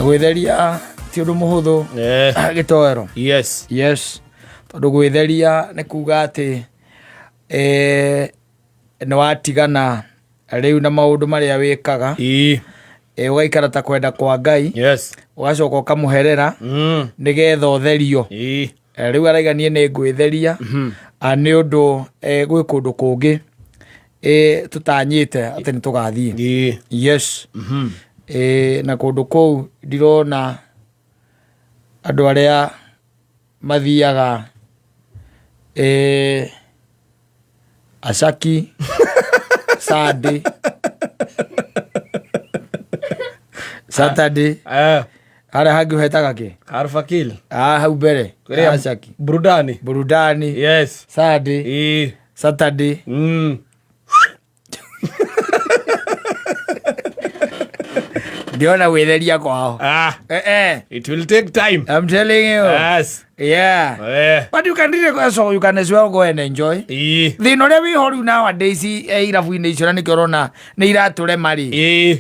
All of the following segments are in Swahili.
Gwĩtheria ti ũndũ mũhũthũ gĩtoero. Yes. Tondũ gwĩtheria nĩ kuga atĩ nĩ watigana rĩu na maũndũ marĩa wĩkaga. Ũgaikara ta kwenda kwa Ngai. Ũgacoka ũkamũherera nĩgetha ũtherio. Rĩu araiga niĩ nĩ ngwĩtheria nĩ ũndũ gwĩ kũndũ kũngĩ tũtanyĩte atĩ nĩ tũgathiĩ. Yes. Na kũndũ kũu ndirona andũ arĩa mathiaga Acaki Sunday Saturday harĩa hangĩ ũhetaga kĩ? Arfakil. Hau mbere Acaki Burudani. Yes. Sunday Saturday. Ndiona gwĩtheria kwao. It will take time. I'm telling you. Yes. Yeah. But you can really, so you can as well go and enjoy. Thĩna ũrĩa wĩho rĩu nowadays irabu-inĩ icio na nĩkĩo ũrona nĩ iratũrema rĩ.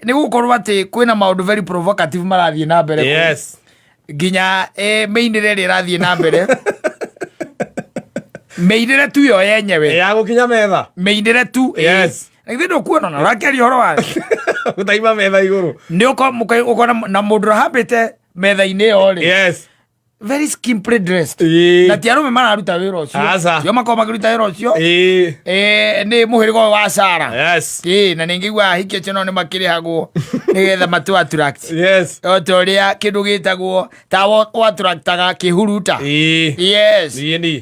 Nĩ gũkorwo atĩ kwĩna maũndũ very provocative marathiĩ na mbere. Yes. Nginya mĩinĩre ĩrĩa ĩrathiĩ na mbere. Mĩinĩre tu yo yenyewe. Ya gũkinya metha. Mĩinĩre tu. Yes. Nĩ ndũkuona na ũrakĩaria ũhoro wa gũtaima metha igũrũ. Nĩ ũkona na mũndũ ũrahambĩte metha-inĩ ĩyo rĩ. Yes. Very skimply dressed. Na ti arũme mararuta wĩra ũcio. Tio makorwo makĩruta wĩra ũcio. Nĩ mũhĩrĩga wa Sara. Yes. Na nĩngĩigua ahiki acio nao nĩ makĩrĩhagwo nĩgetha matũ attract. Yes. O ta ũrĩa kĩndũ gĩtagwo ta attractaga kĩhuruta. Yes.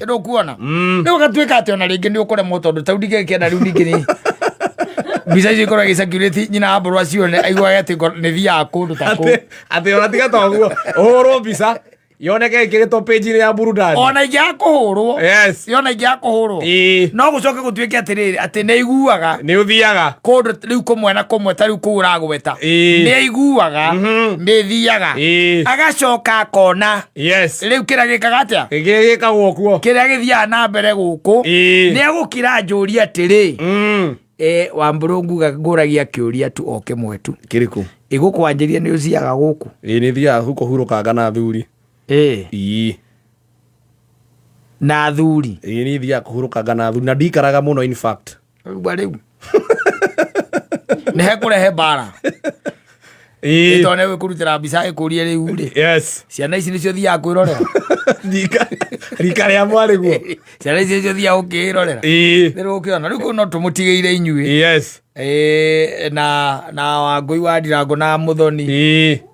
Ndũkuona. Nĩ ũgatuĩka atĩ ona rĩngĩ nĩ ũkũremwo tondũ ta ndingĩkĩenda rĩu ningĩ mbica icio ikorwo gĩcakirĩti nyina mbũrũ acio aiguaga atĩ nĩ thiaga kũndũ ta kũu. Atĩ ona tiga toguo ũhũrwo mbica yoneke ĩkĩrĩtwo page-inĩ ya Burudani. Ona ingĩaga kũhũrwo. Yes. Yona ingĩaga kũhũrwo. No gũcoke gũtuĩke atĩrĩrĩ atĩ nĩ aiguaga nĩ ũthiaga kũndũ rĩu kũmwe na kũmwe ta rĩu kũu ũragweta. Nĩ aiguaga nĩ thiaga agacoka akona. Yes. Rĩu kĩrĩa gĩkaga atĩa? Gĩkagwo kuo. Kĩrĩa gĩthiaga na mbere gũkũ nĩ agũkĩra njũria atĩrĩ. Wambũrũ nguga ngũragia kĩũria tu o kĩmwe tu. Kĩrĩkũ? Igũkwanjĩria nĩ ũthiaga gũkũ. Nĩ thiaga kũhurũkanga na thuri. Na thuri. Nĩ thiaga kũhurũkanga na thuri na ndikaraga mũno in fact. Rĩu nĩ hekũrehe mbara. Tone wĩkũrutĩra mbica ĩkũrie rĩu rĩ. Yes. Ciana ici nĩcio thiaga kwĩrorera. Rika rĩa mwarĩguo. Ciana ici nĩcio thiaga gũkĩrorera. Nĩ ũkĩona rĩu kũu no tũmũtigĩire inyuĩ. Yes. Na Wangũi wa Ndirango na Mũthoni.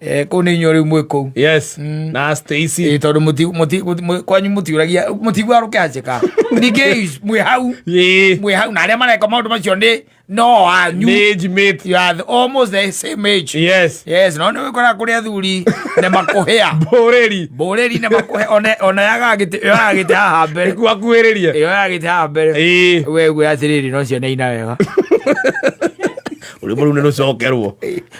Kũu nĩ inyuĩ rĩu mwĩ kũu. Yes. Na Stacy. Tondũ kwanyu mũtigua rũkĩhacĩka. Ningĩ mwĩ hau na arĩa mareka maũndũ macio nĩ no anyu. Age mate. You are almost the same age. Yes. No nĩ wĩkora kũrĩa thuri nĩ makũhĩa. Mbũrĩri nĩ makũhĩa. Ona yagagĩte haha mbere. Akuhĩrĩrie. Yo yagĩte haha mbere. We gwĩ atĩrĩrĩ no cio nĩ ina wega. Uri mũru nĩ rũcokerwo.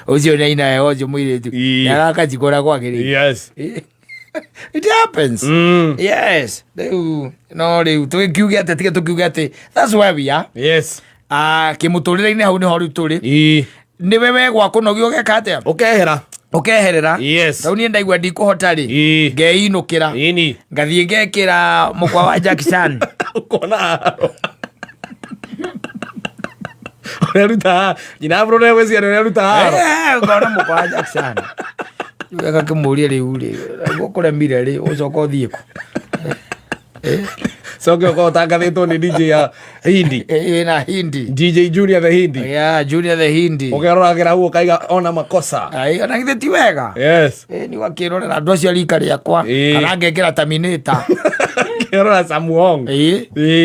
Ũcio nĩ ina wega ũcio mũirĩtu. Nĩarakajikora gwakĩrĩ. Yes. It happens. Yes. Rĩu tũkiuge atĩ tige tũkiuge atĩ that's where we are. Yes. Kĩmũtũrĩre-inĩ hau nĩho rĩu tũrĩ. Nĩ wewe gwakũnogio ũgeka atĩa? Ũkeherera. Yes. Rĩu niĩ ndaigua ndikũhota rĩ. Ngeinũkĩra. Ngathiĩ ngekĩra mũkwa wa Jackson. Ũkona ũreruta nyina mbũrũ nĩ gwĩciria nĩ ũreruta haro. Ngona mũkwa wa Jackson. Wega kĩmũria rĩu rĩ. Ũkũremire rĩ ũcoka ũthiĩ kũ? Soke ũtangathĩtwo nĩ DJ ya Hindi. Na Hindi. DJ Junior the Hindi. Yeah, Junior the Hindi. Ũkeroragĩra hau ũkaiga ona makosa. Ona githĩ ti wega. Yes. Nĩ wakĩrorera andũ acio rika rĩakwa. Kana ngekĩra Terminator. Kerora Samuong.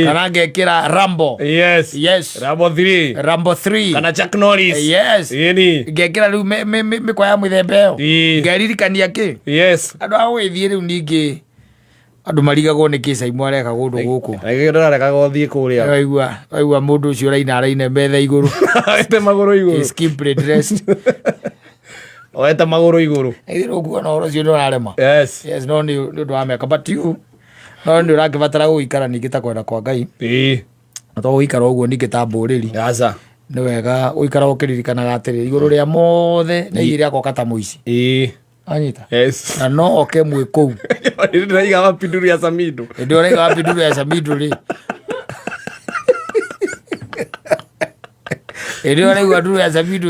Kana ngekĩra Rambo. Yes. Rambo 3. Kana Chuck Norris. Yes. Ngekĩra rĩu mĩkwa ya mũthemba ĩyo. Ngeririkania kĩ? Yes. Andũ a gwĩthiĩ rĩu ningĩ andũ marigagwo nĩ kĩcaimũ areka kũndũ gũkũ. Ndarekaga ũthiĩ kũrĩa. Waigua mũndũ ũcio araina metha igũrũ. Oete magũrũ igũrũ. Skimply dressed. Oete magũrũ igũrũ. Ũguo no ũhoro ũcio nĩũrarema. Yes. No nĩ ũndũ wa mĩaka but you no nĩ ũrakĩbatara gũikara ningĩ ta kwenda kwa Ngai. Na to gũikara ũguo ningĩ ta mbũrĩri. nĩ wega ũikara ũkĩririkanaga atĩrĩ igũrũ rĩa mothe nĩ igĩrĩ akoka ta mũici anyita na no oke mwĩ kũu ndĩraiga mapinduru ya Samido ndio ũraiga mapinduru ya Samido rĩ ndio ũraiga mapinduru ya Samido